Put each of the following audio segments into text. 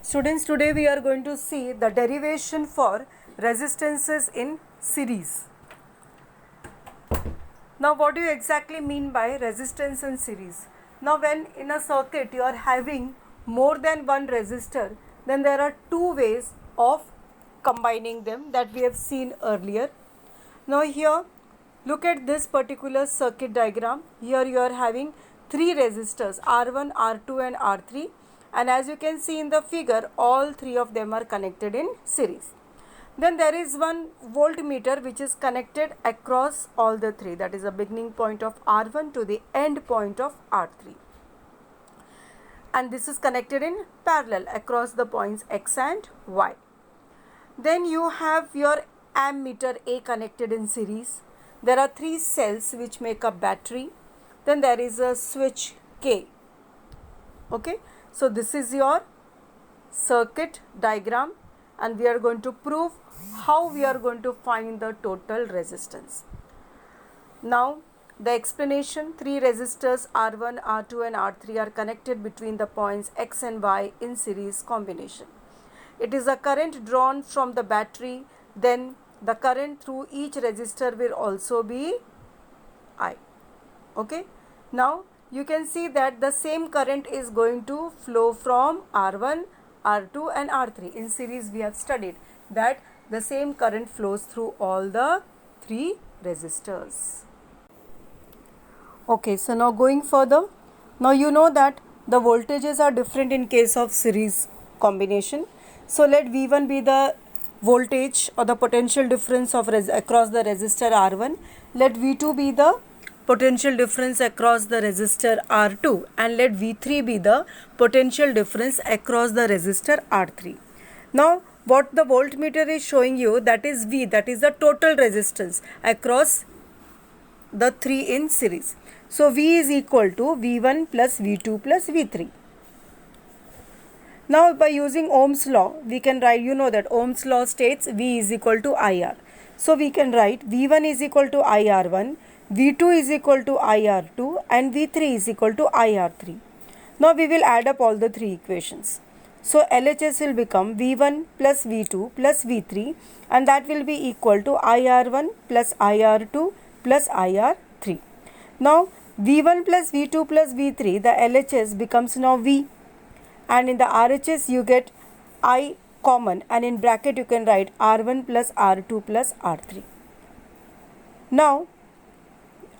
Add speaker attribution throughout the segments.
Speaker 1: Students, today we are going to see the derivation for resistances in series. Now, what do you exactly mean by resistance in series? Now, when in a circuit you are having more than one resistor, then there are two ways of combining them that we have seen earlier. Now, here look at this particular circuit diagram. Here you are having three resistors R1, R2 and R3, and as you can see in the figure, all three of them are connected in series. Then there is one voltmeter which is connected across all the three, that is the beginning point of R1 to the end point of R3, and this is connected in parallel across the points X and Y. Then you have your ammeter A connected in series. There are three cells which make a battery. Then there is a switch K. Okay, so this is your circuit diagram, and we are going to prove how we are going to find the total resistance. Now the explanation: three resistors R1, R2 and R3 are connected between the points X and Y in series combination. It is a current drawn from the battery, then the current through each resistor will also be I. Okay, now you can see that the same current is going to flow from R1, R2 and R3. In series we have studied that the same current flows through all the three resistors. Okay, so now going further, now you know that the voltages are different in case of series combination. So let V1 be the voltage or the potential difference of across the resistor R1. Let V2 be the potential difference across the resistor R2, and let V3 be the potential difference across the resistor R3. Now what the voltmeter is showing you, that is V, that is the total resistance across the three in series. So V is equal to V1 plus V2 plus V3. Now by using Ohm's law, we can write, you know that Ohm's law states V is equal to IR. So we can write V1 is equal to IR1, V2 is equal to IR2 and V3 is equal to IR3. Now we will add up all the three equations. So LHS will become V1 plus V2 plus V3, and that will be equal to IR1 plus IR2 plus IR3. Now V1 plus V2 plus V3, the LHS becomes now V, and in the RHS you get I common, and in bracket you can write R1 plus R2 plus R3. Now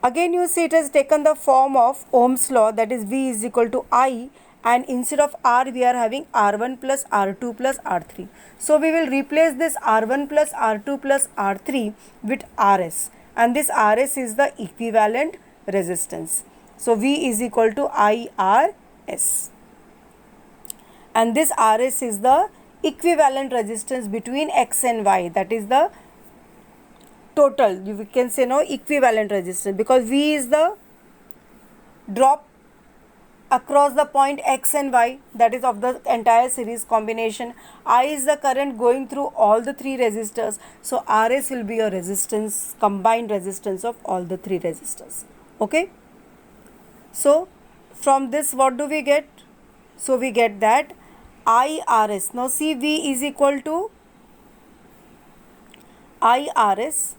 Speaker 1: again you see it has taken the form of Ohm's law, that is V is equal to I, and instead of R we are having R1 plus R2 plus R3. So we will replace this R1 plus R2 plus R3 with RS, and this RS is the equivalent resistance. So V is equal to IRS, and this RS is the equivalent resistance between X and Y, that is the total, you can say now equivalent resistance, because V is the drop across the point X and Y, that is of the entire series combination. I is the current going through all the three resistors. So RS will be a resistance, combined resistance of all the three resistors. Okay, so from this what do we get? So we get that IRS. Now see, V is equal to IRS,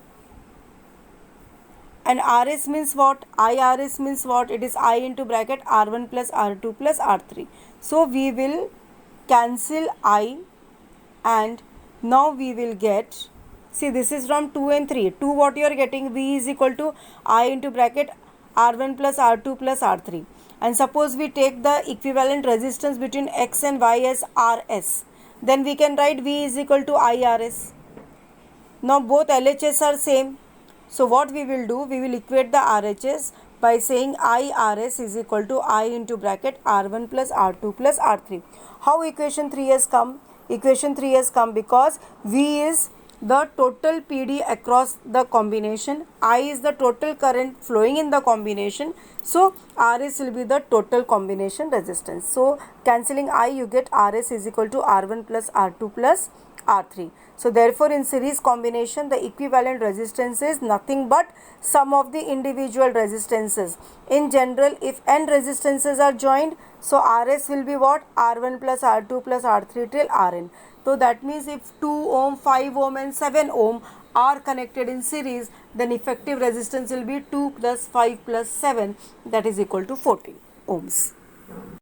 Speaker 1: and RS means what? IRS means what? It is I into bracket R1 plus R2 plus R3. So we will cancel I, and now we will get, see this is from 2 and 3. 2 what you are getting? V is equal to I into bracket R1 plus R2 plus R3. And suppose we take the equivalent resistance between X and Y as RS, then we can write V is equal to IRS. Now both LHS are same. So what we will do, we will equate the RHS by saying IRS is equal to I into bracket R1 plus R2 plus R3. How equation 3 has come? Equation 3 has come because V is the total PD across the combination, I is the total current flowing in the combination. So RS will be the total combination resistance. So cancelling I, you get RS is equal to R1 plus R2 plus R3. So therefore in series combination the equivalent resistance is nothing but sum of the individual resistances. In general, if n resistances are joined, so RS will be what? R1 plus R2 plus R3 till Rn. So that means if 2 ohm, 5 ohm and 7 ohm are connected in series, then effective resistance will be 2 plus 5 plus 7, that is equal to 14 ohms.